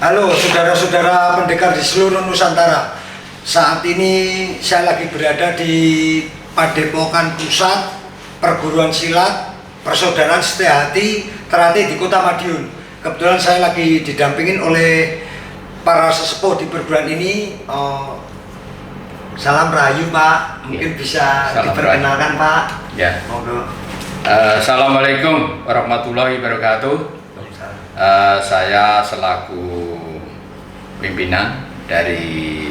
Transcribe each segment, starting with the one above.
Halo saudara-saudara pendekar di seluruh Nusantara. Saat ini saya lagi berada di Padepokan Pusat Perguruan Silat Persaudaraan Setiahati Terate di Kota Madiun. Kebetulan saya lagi didampingin oleh para sesepuh di perguruan ini. Salam rahayu Pak, mungkin bisa diperkenalkan Pak. Ya. Monggo. Assalamualaikum warahmatullahi wabarakatuh. Saya selaku pimpinan dari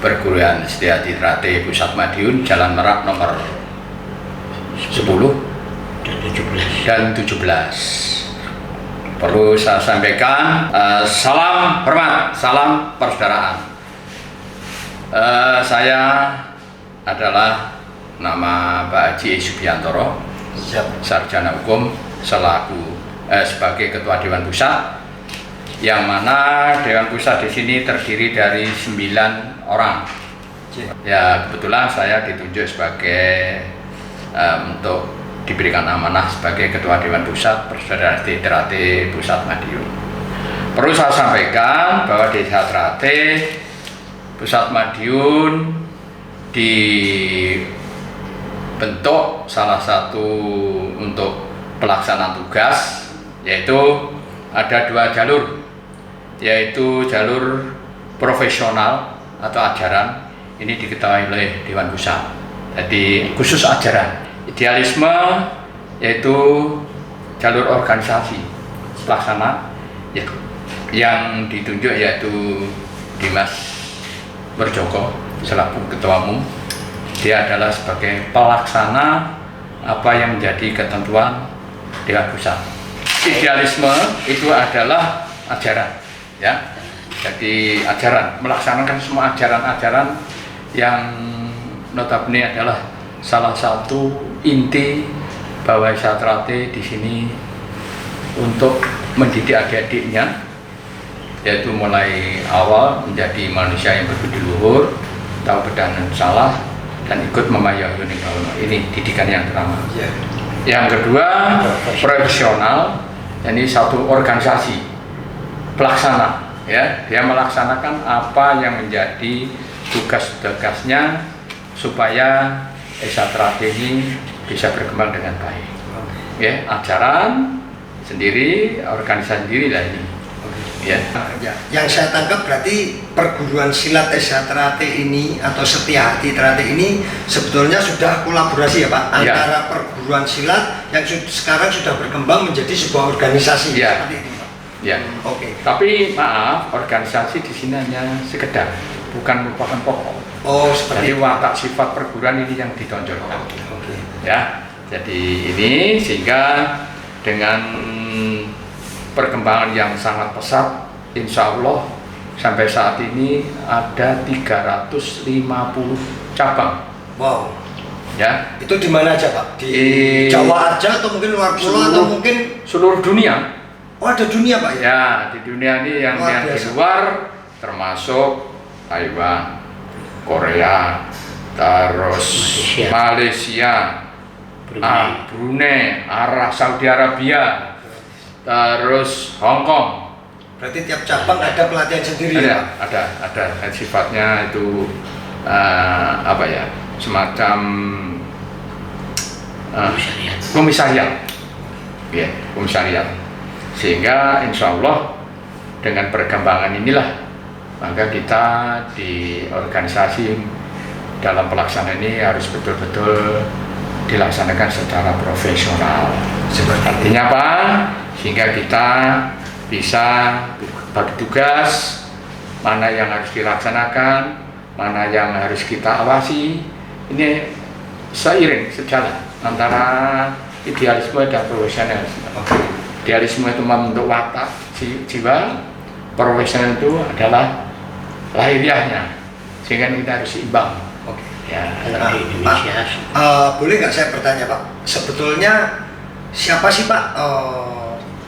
Perguruan Setiahati Terate Pusat Madiun, Jalan Merak nomor 10 dan 17. Perlu saya sampaikan, salam hormat, salam persaudaraan. Saya adalah nama Pak Haji Subiantoro, sarjana hukum, selaku sebagai Ketua Dewan Pusat, yang mana Dewan Pusat di sini terdiri dari 9 orang. Ya, kebetulan saya ditunjuk sebagai untuk diberikan amanah sebagai Ketua Dewan Pusat Persaudaraan Terate Pusat Madiun. Perlu saya sampaikan bahwa Desa Terate Pusat Madiun dibentuk salah satu untuk pelaksanaan tugas, yaitu ada 2 jalur, yaitu jalur profesional atau ajaran. Ini diketahui oleh Dewan Pusat, jadi khusus ajaran. Idealisme yaitu jalur organisasi pelaksana, ya, yang ditunjuk yaitu Dimas Merjoko selaku Ketua Umum. Dia adalah sebagai pelaksana apa yang menjadi ketentuan Dewan Pusat. Idealisme itu adalah ajaran, ya. Jadi ajaran, melaksanakan semua ajaran-ajaran yang notabene adalah salah satu inti bahwa Desa Terate di sini untuk mendidik adik-adiknya, yaitu mulai awal menjadi manusia yang berbudi luhur, tahu benar dan salah, dan ikut memayungi ini didikan yang pertama. Yang kedua, profesional, ini satu organisasi pelaksana, ya, dia melaksanakan apa yang menjadi tugas-tugasnya supaya Desa Terate ini bisa berkembang dengan baik. Ya, ajaran sendiri, organisasi sendiri lah ini. Ya. Yang saya tangkap berarti perguruan silat Desa Terate ini atau Setiahati Terate ini sebetulnya sudah kolaborasi ya Pak, antara perguruan silat yang sekarang sudah berkembang menjadi sebuah organisasi. Ya. Seperti ini Pak. Ya. Oke. Tapi maaf, organisasi di sini hanya sekedar, bukan merupakan pokok. Oh, seperti jadi watak sifat perguruan ini yang ditonjolkan. Oke. Ya. Jadi ini sehingga dengan perkembangan yang sangat pesat, insya Allah sampai saat ini ada 350 cabang. Wow. Ya. Itu di mana aja Pak? Di Jawa aja atau mungkin luar pulau atau mungkin seluruh dunia? Oh, ada dunia Pak ya? Ya, di dunia ini yang di luar termasuk Taiwan, Korea, terus Malaysia, Brunei, Saudi Arabia, terus Hong Kong. Berarti tiap cabang ada pelatihan sendiri ya Pak? Ada. Sifatnya itu apa ya, semacam komisariat, ya, komisariat. Sehingga insya Allah dengan perkembangan inilah maka kita di organisasi dalam pelaksanaan ini harus betul-betul dilaksanakan secara profesional. Artinya apa? Sehingga kita bisa bagi tugas mana yang harus dilaksanakan, mana yang harus kita awasi. Ini seiring, sejalan antara idealisme dan profesionalisme. Idealisme itu membentuk watak jiwa, profesional itu adalah lahiriahnya, sehingga kita harus seimbang. Oke. Ya, Pak, boleh nggak saya bertanya Pak? Sebetulnya siapa sih Pak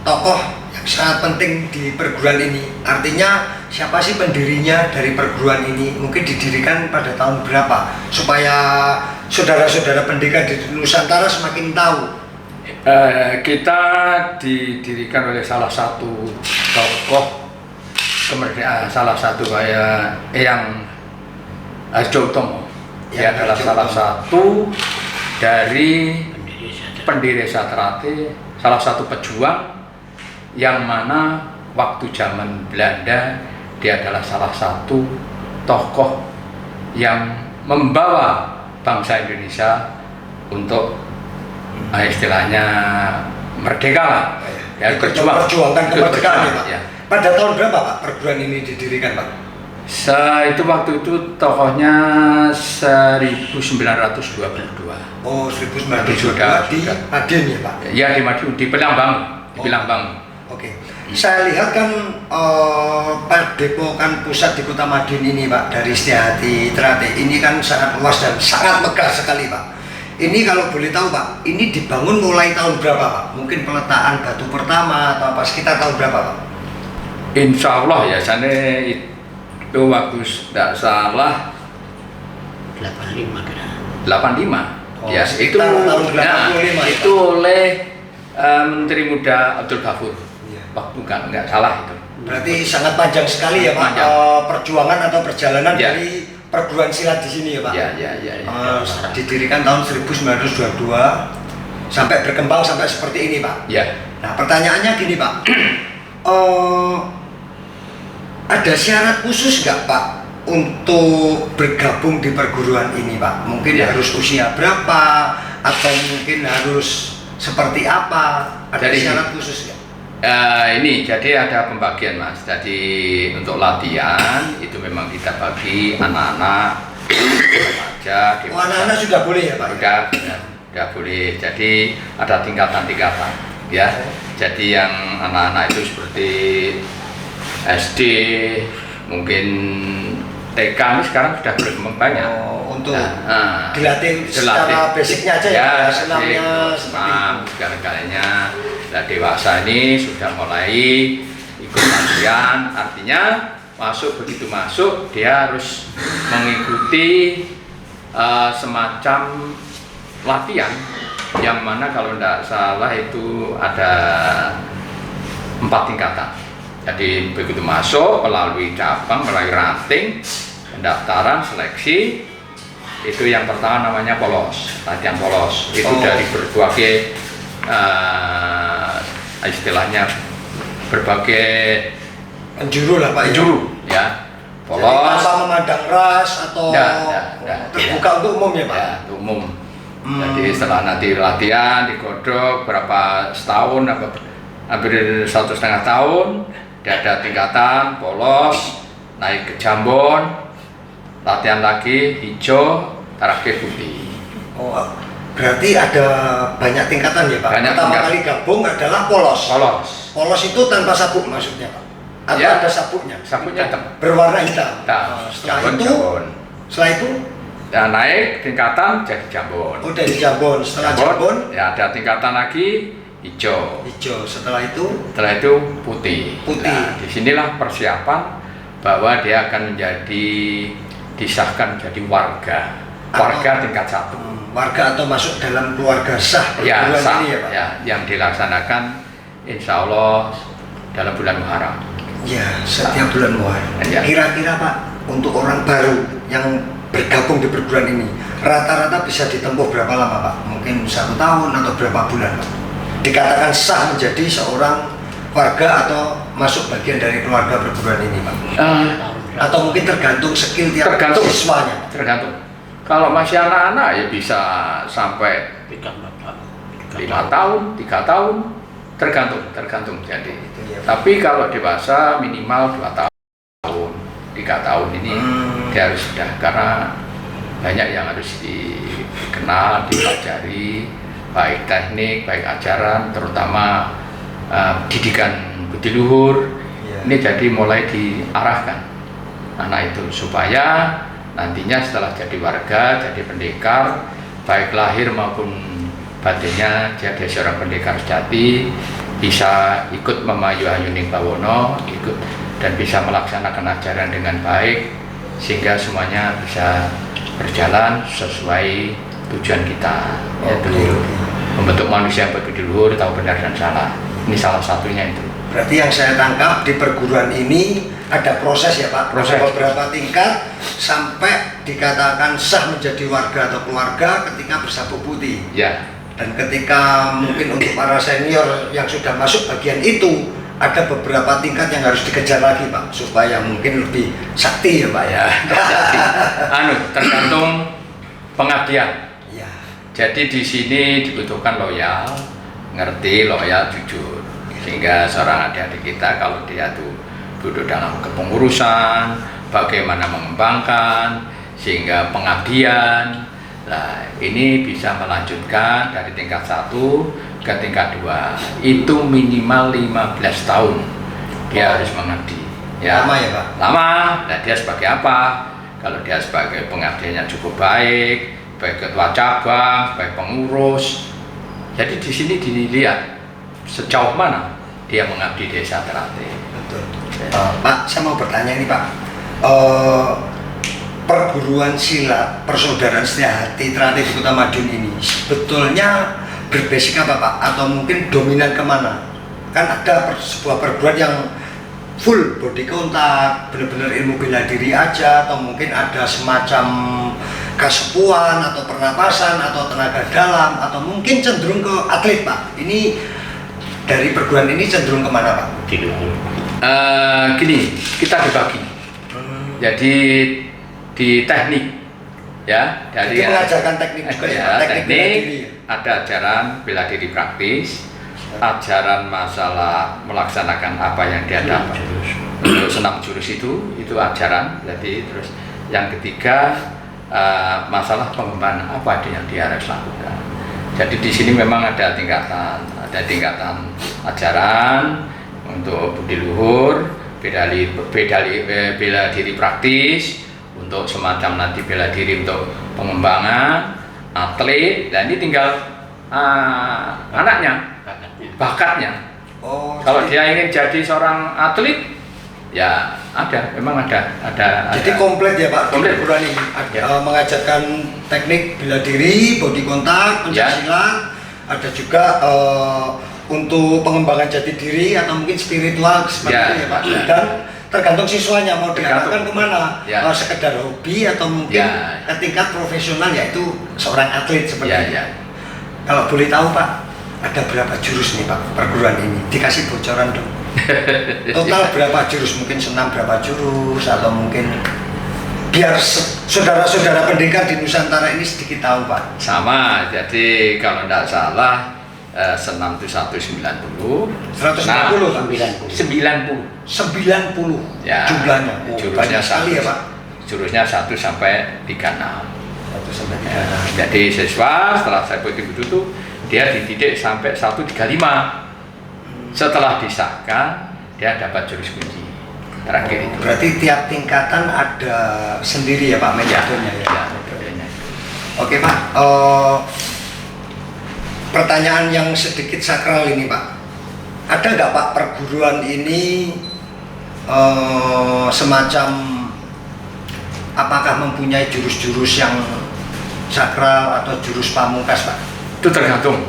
tokoh yang sangat penting di perguruan ini? Artinya siapa sih pendirinya dari perguruan ini? Mungkin didirikan pada tahun berapa? Supaya saudara-saudara pendekar di Nusantara semakin tahu. Kita didirikan oleh salah satu tokoh kemerdekaan salah satu kayak yang Harjo Utomo. Dia adalah salah satu dari pendiri Satrate, salah satu pejuang yang mana waktu zaman Belanda dia adalah salah satu tokoh yang membawa bangsa Indonesia untuk istilahnya merdeka lah. Ya, perjuangkan kemerdekaan ya, Pak. Ya. Pada tahun berapa Pak perguruan ini didirikan Pak? Itu waktu itu tokohnya 1922. Oh, 1922 Sudah. di Madiun ya Pak? Ya di Madiun, di Pelambang, di Pelambang. Oke. Saya lihat kan padepokan pusat di Kota Madiun ini Pak, dari Setiahati Trate ini kan sangat luas dan sangat megah sekali Pak. Ini kalau boleh tahu Pak, ini dibangun mulai tahun berapa Pak? Mungkin peletakan batu pertama atau apa, sekitar tahun berapa Pak? Insya Allah ya, sana itu waktu tidak salah 85 kira. 85. Oh, Ya, itu tahun 85 ya, itu oleh Menteri Muda Abdul Ghafur. Iya. Waktu nggak salah itu. Berarti sangat panjang sekali ya Pak, Panjang. perjuangan atau perjalanan Ya. dari perguruan silat di sini ya Pak? Ya. Didirikan tahun 1922 sampai berkembang sampai seperti ini Pak. Ya. Nah pertanyaannya gini Pak, ada syarat khusus nggak Pak untuk bergabung di perguruan ini Pak? Mungkin Ya. harus usia berapa atau mungkin harus seperti apa? Ada Jadi, syarat khusus nggak? Ini jadi ada pembagian Mas. Jadi untuk latihan itu memang kita bagi anak-anak, remaja, Oh, anak-anak sudah boleh ya Pak? Sudah boleh. Jadi ada tingkatan-tingkatan ya. Jadi yang anak-anak itu seperti SD, mungkin TK ini sekarang sudah berkembang banyak. Oh, untuk Nah, dilatih secara basicnya aja ya, senamnya seperti segala-galanya. Nah, dewasa ini sudah mulai ikut latihan, artinya begitu masuk dia harus mengikuti semacam latihan yang mana kalau tidak salah itu ada 4 tingkatan. Jadi begitu masuk melalui cabang, melalui ranting, pendaftaran, seleksi, itu yang pertama namanya polos, latihan polos. Itu dari berbagai istilahnya berbagai penjuru lah Pak. penjuru ya. Jadi Polos. tanpa memandang ras atau terbuka untuk umum ya Pak. Ya, untuk umum. Jadi setelah nanti latihan digodok berapa setahun hampir 1,5 tahun, dia ada tingkatan polos, naik ke jambon, latihan lagi hijau, terakhir putih. Oh, berarti ada banyak tingkatan ya Pak. Banyak Pertama tingkat. kali gabung adalah polos. Polos. Polos itu tanpa sabuk maksudnya Pak. Atau Ya. ada sabuknya? Sabuknya hitam. Berwarna hitam. Nah, Setelah jambon. itu Ya, naik tingkatan jadi jambon. udah di jambon. Setelah jambon ya ada tingkatan lagi hijau. hijau. Setelah itu Setelah itu putih. Putih. Nah, disinilah persiapan bahwa dia akan disahkan menjadi warga tingkat 1. warga atau masuk dalam keluarga sah Ya, perguruan sah, ini ya Pak. ya, yang dilaksanakan insya Allah dalam bulan Muharram. Ya, setiap bulan Muharram. Ya. Kira-kira Pak, untuk orang baru yang bergabung di perguruan ini, rata-rata bisa ditempuh berapa lama Pak? Mungkin 1 tahun atau berapa bulan Pak? Dikatakan sah menjadi seorang warga atau masuk bagian dari keluarga perguruan ini Pak? Atau mungkin tergantung skill tiap Tergantung. siswanya? Tergantung. Kalau masih anak-anak ya bisa sampai 5 tahun, 3 tahun, tergantung jadi. Ya. Tapi kalau dewasa minimal 2 tahun, 3 tahun ini dia harus sudah, karena banyak yang harus dikenal, dipelajari, baik teknik, baik ajaran, terutama didikan budi luhur. Ya. Ini jadi mulai diarahkan anak itu supaya nantinya setelah jadi warga, jadi pendekar, baik lahir maupun batinnya jadi seorang pendekar sejati, bisa ikut memayuhayuning bawono, ikut dan bisa melaksanakan ajaran dengan baik sehingga semuanya bisa berjalan sesuai tujuan kita, yaitu membentuk manusia yang berbudi luhur, tahu benar dan salah. Ini salah satunya itu. Berarti yang saya tangkap di perguruan ini ada proses ya Pak, Proses. ada beberapa tingkat sampai dikatakan sah menjadi warga atau keluarga ketika bersabuk putih. Ya, Dan ketika mungkin untuk para senior yang sudah masuk bagian itu ada beberapa tingkat yang harus dikejar lagi Pak supaya mungkin lebih sakti ya Pak ya. jadi tergantung pengabdian. Ya. Jadi di sini dibutuhkan loyal, ngerti, loyal, jujur. Sehingga seorang adik-adik kita kalau dia tuh duduk dalam kepengurusan, bagaimana mengembangkan, sehingga pengabdian, nah ini bisa melanjutkan dari tingkat 1 ke tingkat 2. Itu minimal 15 tahun dia harus mengabdi. Lama ya Pak? Lama. Nah dia sebagai apa? Kalau dia sebagai pengabdiannya cukup baik, baik ketua cabang, baik pengurus. Jadi di sini dilihat sejauh mana dia mengabdi desa Teratai. Betul. Pak, saya mau bertanya ini Pak. Perguruan silat Persaudaraan Setiahati Teratai di Kota Madiun ini sebetulnya berbasik apa Pak? Atau mungkin dominan kemana? Kan ada sebuah perguruan yang full body contact, benar-benar ilmu bela diri aja, atau mungkin ada semacam kesepuan atau pernapasan atau tenaga dalam, atau mungkin cenderung ke atlet Pak. Ini dari perguruan ini cenderung kemana Pak? Gini, kita dibagi. Jadi di teknik, ya dari Jadi mengajarkan teknik juga ya, Pak? Teknik bela diri ya? ada ajaran bela diri praktis, ajaran masalah melaksanakan apa yang dia dapat. Untuk senam jurus itu ajaran. Jadi terus yang ketiga masalah pengembangan apa yang dia harus lakukan. Jadi di sini memang ada tingkatan ajaran untuk budi luhur, bela diri praktis, untuk semacam nanti bela diri untuk pengembangan atlet, dan ini tinggal anaknya, bakatnya. Oh, Kalau dia ingin jadi seorang atlet, ya memang ada. jadi komplit ya Pak, Komplit. perguruan ini Ya. mengajarkan teknik bela diri, body contact, pencaksilat, ada juga untuk pengembangan jati diri atau mungkin spiritual seperti Ya. itu ya Pak. Dan tergantung siswanya mau diarahkan Tergantung. kemana, Ya. sekedar hobi atau mungkin Ya. ke tingkat profesional yaitu seorang atlet seperti itu. Ya. Kalau boleh tahu Pak, ada berapa jurus nih Pak perguruan ini? Dikasih bocoran dong. Total berapa jurus? Mungkin senam berapa jurus atau mungkin biar saudara-saudara pendidikan di Nusantara ini sedikit tahu Pak. Sama, jadi kalau tidak salah senam itu 190, 190 Pak? 90. 90 Ya, jumlahnya. Oh, jurusnya banyak sekali ya Pak. Jurusnya 1 sampai 36. 1 sampai 3. Ya, jadi siswa setelah saya begitu itu dia dididik sampai 135. Setelah disahkan dia dapat jurus kunci terakhir itu. Berarti tiap tingkatan ada sendiri ya Pak metodenya ya. Ya, metodenya. Oke Pak, pertanyaan yang sedikit sakral ini Pak, ada nggak Pak perguruan ini semacam apakah mempunyai jurus-jurus yang sakral atau jurus pamungkas Pak? Itu tergantung.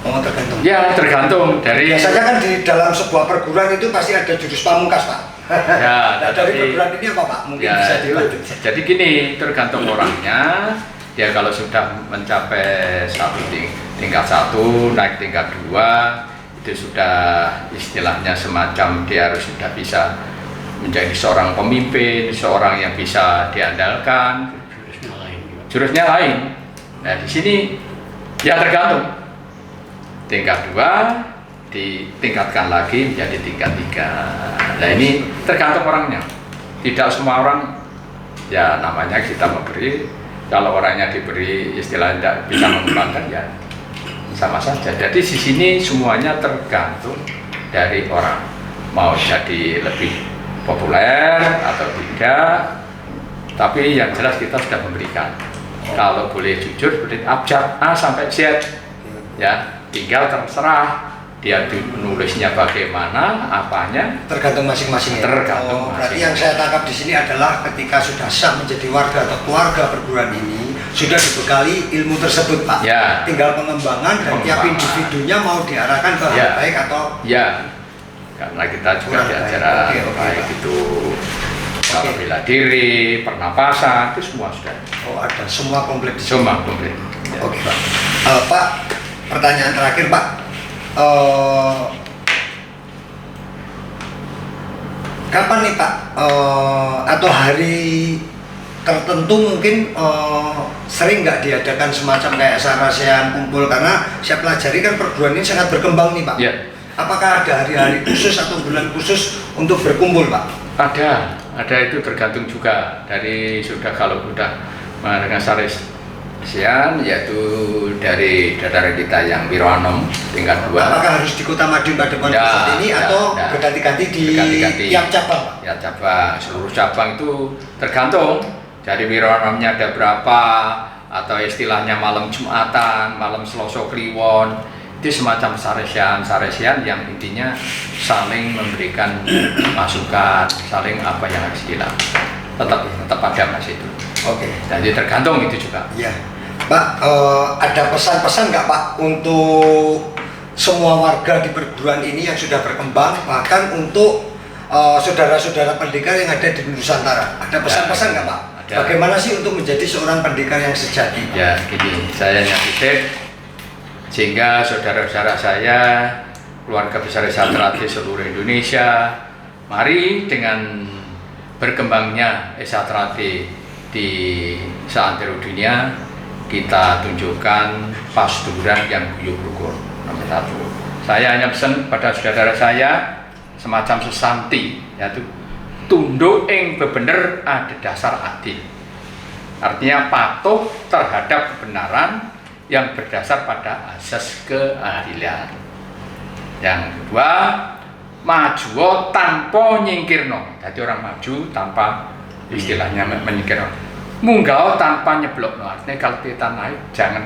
Oh tergantung. Ya, tergantung dari Biasanya kan di dalam sebuah perguruan itu pasti ada jurus pamungkas Pak. Ya, Nah, dari tapi- perguruan ini apa Pak? Mungkin ya, bisa dilanjut. jadi gini, tergantung orangnya. Dia kalau sudah mencapai tingkat 1 naik tingkat 2 itu sudah istilahnya semacam dia harus sudah bisa menjadi seorang pemimpin, seorang yang bisa diandalkan. Jurusnya lain juga. Jurusnya lain. Nah di sini ya tergantung. Tingkat 2 ditingkatkan lagi menjadi tingkat 3. Nah ini tergantung orangnya. Tidak semua orang, ya namanya kita memberi. Kalau orangnya diberi istilah tidak bisa mengembangkan ya sama saja. Jadi di sini semuanya tergantung dari orang mau jadi lebih populer atau tidak. Tapi yang jelas kita sudah memberikan. Kalau boleh jujur, seperti abjad A sampai Z, ya tinggal terserah dia menulisnya bagaimana, apanya. Tergantung masing-masing ya. Tergantung berarti masing-masing. yang saya tangkap di sini adalah ketika sudah sah menjadi warga atau keluarga perguruan ini sudah dibekali ilmu tersebut Pak. Ya. Tinggal pengembangan dan tiap Pengembangan. individunya mau diarahkan ke hal Ya. baik atau Ya, karena kita juga Kurang diajarkan baik. Oke, baik Pak. itu kalau bela diri, pernapasan itu semua sudah Oh, ada semua komplit di sini. semua komplit. Ya. Oke, Pak. Pak, pertanyaan terakhir, Pak. Kapan nih, Pak? Atau hari tertentu mungkin sering nggak diadakan semacam kayak sarasian kumpul, karena saya pelajari kan perguruan ini sangat berkembang nih, Pak. Ya. Apakah ada hari-hari khusus atau bulan khusus untuk berkumpul, Pak? Ada itu tergantung juga dari kalau sudah mengadakan sarasian, yaitu dari dataran kita yang Wiroanom tingkat 2. Apakah harus di Kota Madiun Padepokan Ya, Pusat ini ya, atau ya. berganti-ganti di Berganti-ganti. tiap cabang, Pak? Ya, cabang, seluruh cabang itu tergantung dari Wiroanomnya ada berapa, atau istilahnya malam Jumatan, malam Selasa Kliwon. Itu semacam saresian yang intinya saling memberikan masukan, saling apa yang harus dilakukan. Tetap ada Mas itu. Oke. Jadi tergantung itu juga. Iya, Pak. Ada pesan-pesan nggak, Pak, untuk semua warga di perguruan ini yang sudah berkembang, bahkan untuk saudara-saudara pendekar yang ada di Nusantara? Ada pesan-pesan nggak, Pak? Ada. Bagaimana sih untuk menjadi seorang pendekar yang sejati, Pak? Ya, gini, saya titip sehingga saudara-saudara saya, keluarga besar Esatrate seluruh Indonesia, mari dengan berkembangnya Esatrate di seantero dunia, kita tunjukkan pasturan yang guyup rukun. Nomor 1. Saya hanya pesan pada saudara saya semacam sesanti, yaitu tunduk ing bebener ada dasar adil. Artinya patuh terhadap kebenaran yang berdasar pada asas keadilan. Yang kedua, maju tanpa nyingkirno. Jadi orang maju tanpa istilahnya menyingkirno. Munggah tanpa nyeblokno. Artinya kalau kita naik jangan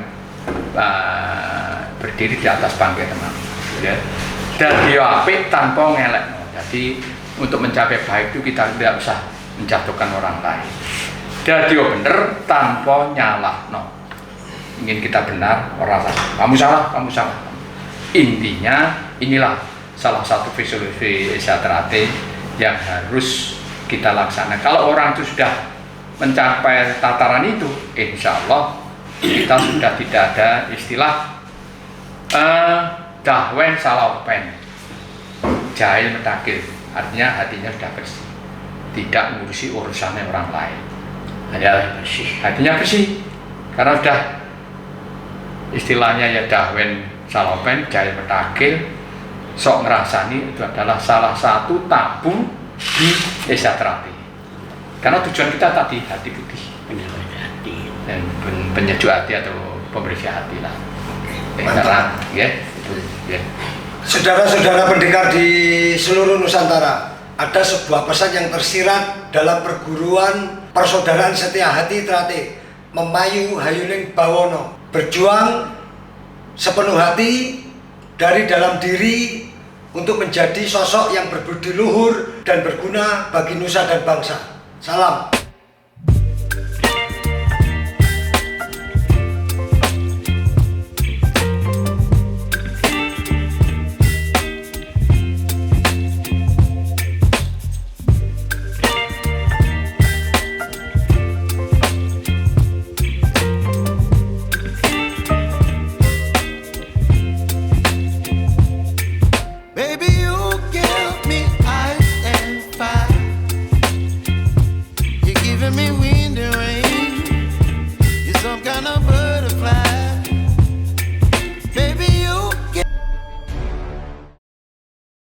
berdiri di atas bangkai teman. Ya. Dan dia apik tanpa ngelekno. Jadi untuk mencapai baik itu kita tidak usah menjatuhkan orang lain. Dan dia bener tanpa nyalahno. Ingin kita benar, orang salah, kamu salah. Intinya inilah salah satu filosofi Esatrate yang harus kita laksanakan. Kalau orang itu sudah mencapai tataran itu, insya Allah kita sudah tidak ada istilah dahwen salaupen, jahil mendakil. Artinya hatinya sudah bersih, tidak ngurusi urusannya orang lain. Hanya bersih, hatinya bersih, karena sudah istilahnya ya dahwen salopen, jahil mendakil. Sok ngerasani itu adalah salah satu tabu di Esatrate. Karena tujuan kita tadi hati putih dan penyejuk hati atau pembersih hati lah. Karena ya itu ya. Saudara-saudara pendekar di seluruh Nusantara, ada sebuah pesan yang tersirat dalam perguruan persaudaraan setia hati Trate, memayu hayuning bawono, berjuang sepenuh hati dari dalam diri untuk menjadi sosok yang berbudi luhur dan berguna bagi nusa dan bangsa. Salam.